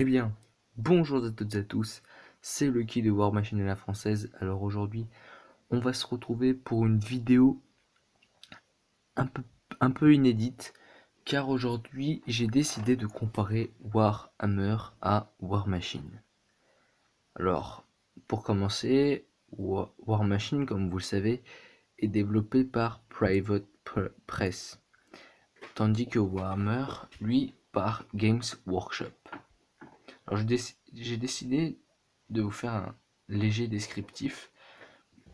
Eh bien, bonjour à toutes et à tous, c'est Lucky de War Machine à la française. Alors aujourd'hui, on va se retrouver pour une vidéo un peu, un peu inédite, car aujourd'hui, j'ai décidé de comparer Warhammer à War Machine. Alors, pour commencer, War Machine, comme vous le savez, est développé par Private Press, tandis que Warhammer, lui, par Games Workshop. Alors j'ai décidé de vous faire un léger descriptif,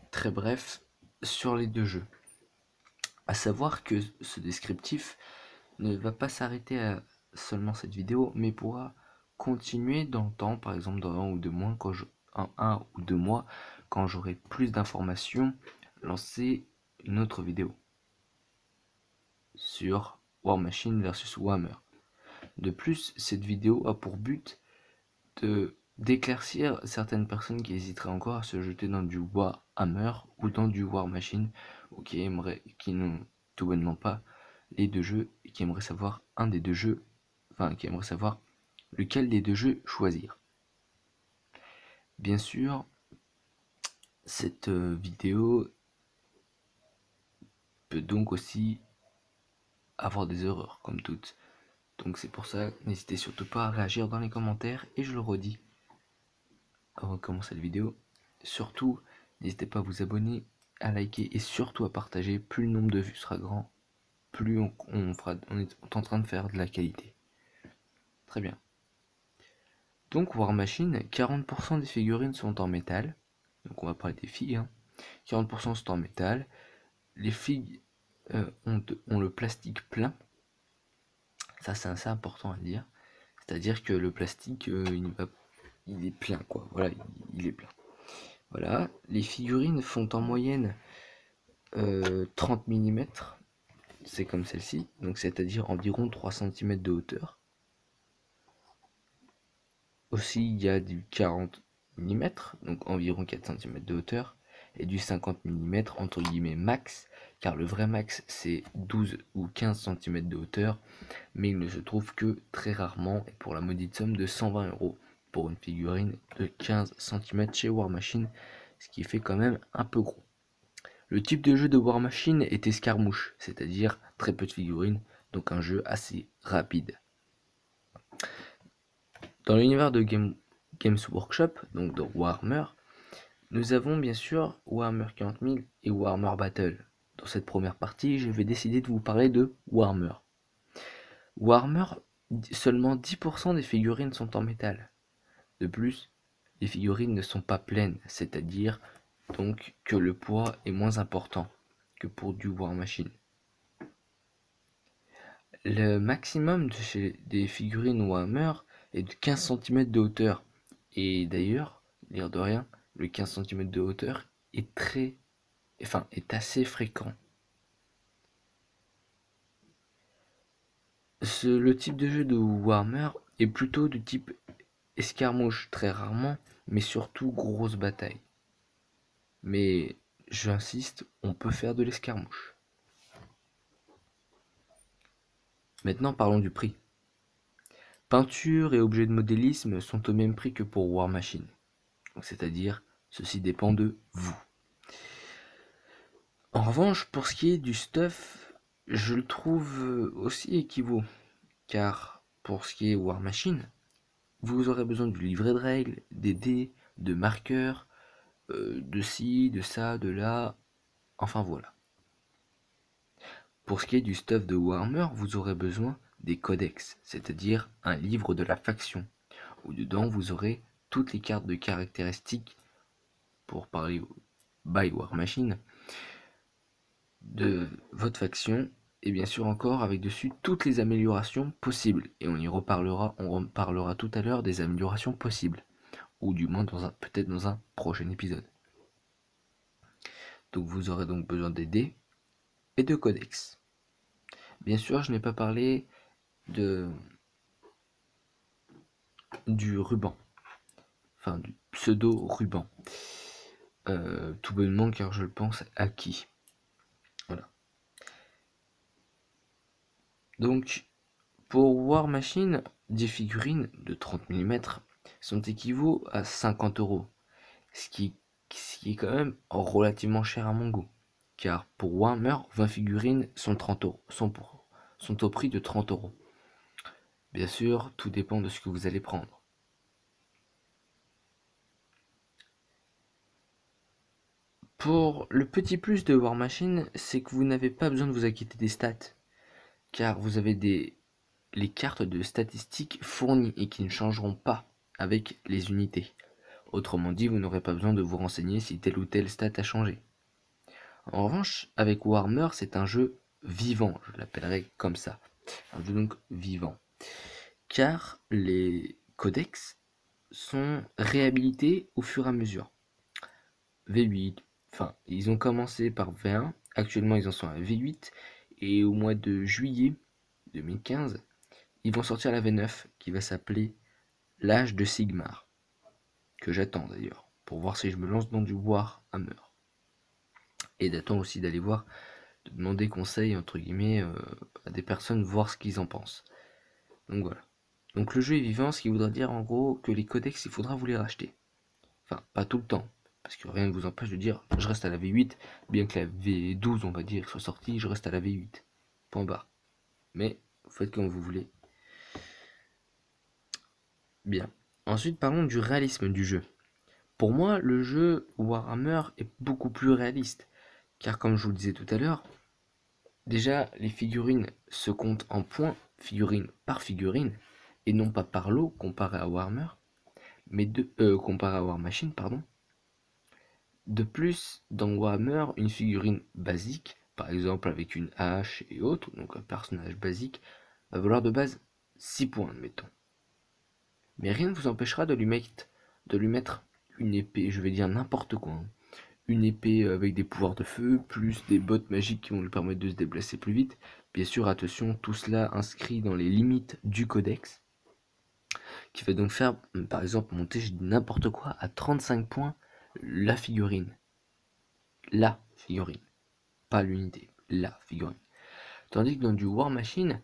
très bref, sur les deux jeux. À savoir que ce descriptif ne va pas s'arrêter à seulement cette vidéo, mais pourra continuer dans le temps, par exemple dans un ou deux mois, quand j'aurai plus d'informations, lancer une autre vidéo sur War Machine versus Warhammer. De plus, cette vidéo a pour but d'éclaircir certaines personnes qui hésiteraient encore à se jeter dans du Warhammer ou dans du War Machine, ou qui n'ont tout bonnement pas les deux jeux et qui aimeraient savoir qui aimeraient savoir lequel des deux jeux choisir. Bien sûr, cette vidéo peut donc aussi avoir des erreurs comme toutes. Donc c'est pour ça, n'hésitez surtout pas à réagir dans les commentaires, et je le redis avant de commencer la vidéo, surtout n'hésitez pas à vous abonner, à liker et surtout à partager. Plus le nombre de vues sera grand, plus on est en train de faire de la qualité. Très bien. Donc War Machine, 40% des figurines sont en métal. Donc on va parler des figues. 40% sont en métal. Les figues ont le plastique plein. Ça c'est assez important à dire. C'est-à-dire que le plastique, il est plein, quoi. Voilà, il est plein. Voilà, les figurines font en moyenne 30 mm, c'est comme celle-ci, donc c'est-à-dire environ 3 cm de hauteur. Aussi, il y a du 40 mm, donc environ 4 cm de hauteur, et du 50 mm entre guillemets max, car le vrai max c'est 12 ou 15 cm de hauteur, mais il ne se trouve que très rarement, et pour la maudite somme de 120 € pour une figurine de 15 cm chez War Machine, ce qui fait quand même un peu gros. Le type de jeu de War Machine est escarmouche, c'est-à-dire très peu de figurines, donc un jeu assez rapide. Dans l'univers de Games Workshop, donc de Warhammer, nous avons bien sûr Warhammer 40 000 et Warhammer Battle. Dans cette première partie, je vais décider de vous parler de Warhammer. Warhammer, seulement 10% des figurines sont en métal. De plus, les figurines ne sont pas pleines, c'est-à-dire donc que le poids est moins important que pour du War Machine. Le maximum des figurines Warhammer est de 15 cm de hauteur. Et d'ailleurs, l'air de rien, le 15 cm de hauteur est est assez fréquent. Le type de jeu de Warhammer est plutôt de type escarmouche, très rarement, mais surtout grosse bataille. Mais j'insiste, on peut faire de l'escarmouche. Maintenant parlons du prix. Peinture et objets de modélisme sont au même prix que pour War Machine. C'est-à-dire, ceci dépend de vous. En revanche, pour ce qui est du stuff, je le trouve aussi équivaut. Car pour ce qui est War Machine, vous aurez besoin du livret de règles, des dés, de marqueurs, de ci, de ça, de là, enfin voilà. Pour ce qui est du stuff de Warhammer, vous aurez besoin des codex, c'est-à-dire un livre de la faction, où dedans vous aurez toutes les cartes de caractéristiques, pour parler by War Machine, de votre faction, et bien sûr encore avec dessus toutes les améliorations possibles. Et on reparlera tout à l'heure des améliorations possibles, ou du moins peut-être dans un prochain épisode. Donc vous aurez donc besoin des dés et de codex. Bien sûr, je n'ai pas parlé du ruban, enfin du pseudo ruban. Tout bonnement car je le pense acquis. Voilà. Donc pour War Machine, des figurines de 30 mm sont équivaut à 50 euros, ce qui, ce qui est quand même relativement cher à mon goût. Car pour Warhammer, 20 figurines sont 30 euros, sont au prix de 30 euros. Bien sûr, tout dépend de ce que vous allez prendre. Pour le petit plus de War Machine, c'est que vous n'avez pas besoin de vous inquiéter des stats, car vous avez les cartes de statistiques fournies et qui ne changeront pas avec les unités. Autrement dit, vous n'aurez pas besoin de vous renseigner si telle ou telle stat a changé. En revanche, avec Warhammer, c'est un jeu vivant, je l'appellerai comme ça. Un jeu donc vivant. Car les codex sont réhabilités au fur et à mesure. V8, enfin, ils ont commencé par V1, actuellement ils en sont à V8, et au mois de juillet 2015, ils vont sortir la V9 qui va s'appeler l'âge de Sigmar, que j'attends d'ailleurs, pour voir si je me lance dans du Warhammer. Et d'attendre aussi d'aller voir, de demander conseil entre guillemets à des personnes, voir ce qu'ils en pensent. Donc voilà. Donc le jeu est vivant, ce qui voudrait dire en gros que les codex, il faudra vous les racheter. Enfin, pas tout le temps, parce que rien ne vous empêche de dire je reste à la V8, bien que la V12 on va dire soit sortie, je reste à la V8. Point barre. Mais vous faites comme vous voulez. Bien. Ensuite parlons du réalisme du jeu. Pour moi, le jeu Warhammer est beaucoup plus réaliste, car comme je vous le disais tout à l'heure, déjà les figurines se comptent en points, figurine par figurine, et non pas par lot comparé à Warhammer, mais comparé à War Machine, pardon. De plus, dans Warhammer, une figurine basique, par exemple avec une hache et autres, donc un personnage basique, va valoir de base 6 points, admettons. Mais rien ne vous empêchera de lui mettre une épée, je vais dire n'importe quoi, hein. Une épée avec des pouvoirs de feu, plus des bottes magiques qui vont lui permettre de se déplacer plus vite. Bien sûr, attention, tout cela inscrit dans les limites du codex, qui va donc faire, par exemple, monter, je dis n'importe quoi, à 35 points la figurine. La figurine. Pas l'unité, la figurine. Tandis que dans du War Machine,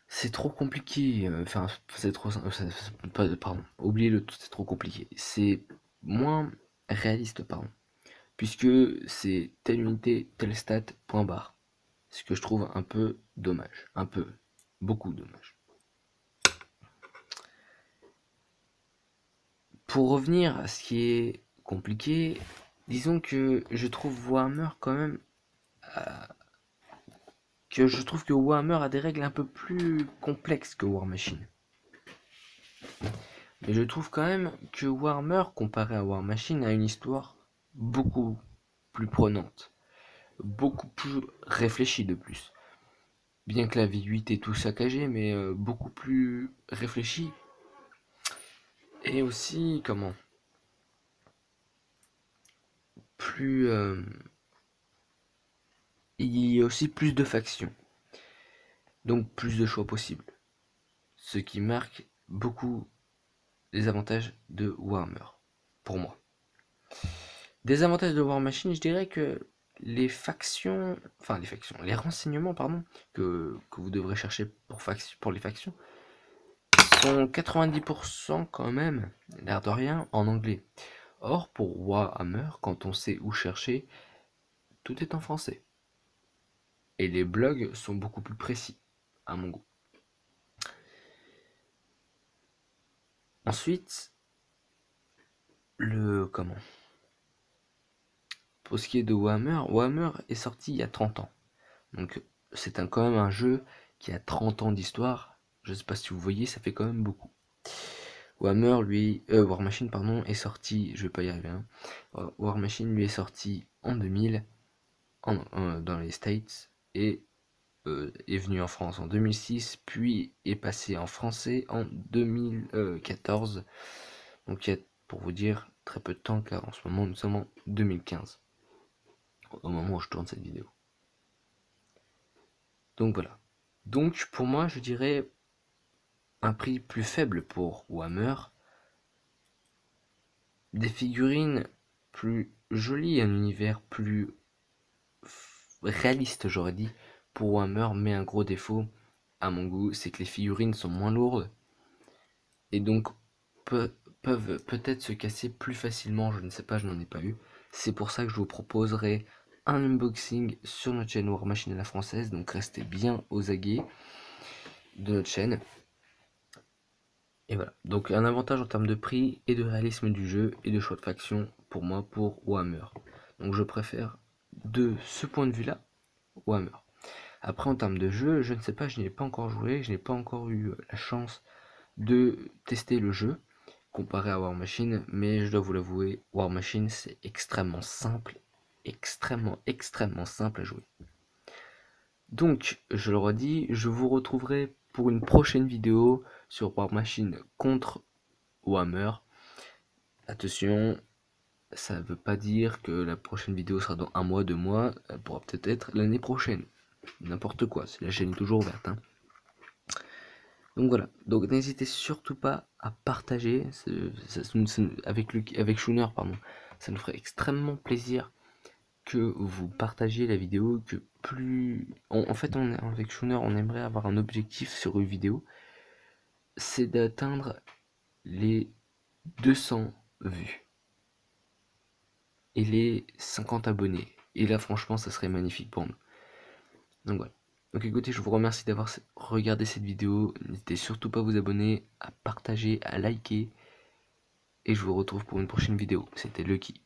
c'est trop compliqué. Enfin, c'est trop. Pardon, oubliez le tout, c'est trop compliqué. C'est moins réaliste, pardon. Puisque c'est telle unité, telle stat, point barre. Ce que je trouve un peu dommage. Un peu. Beaucoup dommage. Pour revenir à ce qui est compliqué, disons que je trouve Warhammer quand même. Que je trouve que Warhammer a des règles un peu plus complexes que War Machine. Mais je trouve quand même que Warhammer, comparé à War Machine, a une histoire beaucoup plus prenante, beaucoup plus réfléchie de plus. Bien que la V8 est tout saccagé, mais beaucoup plus réfléchie. Et aussi, comment plus... il y a aussi plus de factions. Donc plus de choix possibles. Ce qui marque beaucoup les avantages de Warhammer, pour moi. Des avantages de War Machine, je dirais que les renseignements, pardon, que vous devrez chercher pour les factions, sont 90% quand même, l'air de rien, en anglais. Or, pour Warhammer, quand on sait où chercher, tout est en français. Et les blogs sont beaucoup plus précis, à mon goût. Ensuite, pour ce qui est de Warhammer est sorti il y a 30 ans. Donc c'est quand même un jeu qui a 30 ans d'histoire. Je sais pas si vous voyez, ça fait quand même beaucoup. War Machine pardon, est sorti, je vais pas y arriver, hein. War Machine lui est sorti en 2000 dans les States et est venu en France en 2006, puis est passé en français en 2014. Donc il y a, pour vous dire, très peu de temps car en ce moment nous sommes en 2015 au moment où je tourne cette vidéo. Donc voilà. Donc pour moi je dirais un prix plus faible pour Warhammer, des figurines plus jolies, un univers plus réaliste j'aurais dit pour Warhammer, mais un gros défaut, à mon goût, c'est que les figurines sont moins lourdes et donc peuvent peut-être se casser plus facilement, je ne sais pas, je n'en ai pas eu. C'est pour ça que je vous proposerai un unboxing sur notre chaîne War Machine à la française, donc restez bien aux aguets de notre chaîne. Et voilà, donc un avantage en termes de prix et de réalisme du jeu et de choix de faction pour moi pour Warhammer. Donc je préfère de ce point de vue là Warhammer. Après en termes de jeu, je ne sais pas, je n'y ai pas encore joué, je n'ai pas encore eu la chance de tester le jeu comparé à War Machine, mais je dois vous l'avouer, War Machine c'est extrêmement simple, extrêmement simple à jouer. Donc, je le redis, je vous retrouverai pour une prochaine vidéo sur War Machine contre Warhammer. Attention, ça ne veut pas dire que la prochaine vidéo sera dans un mois, 2 mois, elle pourra peut-être être l'année prochaine. N'importe quoi, c'est la chaîne est toujours ouverte. Hein. Donc voilà, donc n'hésitez surtout pas à partager avec Schooner, pardon. Ça nous ferait extrêmement plaisir que vous partagiez la vidéo, que plus... En fait, avec Schooner, on aimerait avoir un objectif sur une vidéo, c'est d'atteindre les 200 vues et les 50 abonnés. Et là, franchement, ça serait magnifique pour nous. Donc voilà. Donc écoutez, je vous remercie d'avoir regardé cette vidéo. N'hésitez surtout pas à vous abonner, à partager, à liker. Et je vous retrouve pour une prochaine vidéo. C'était Lucky.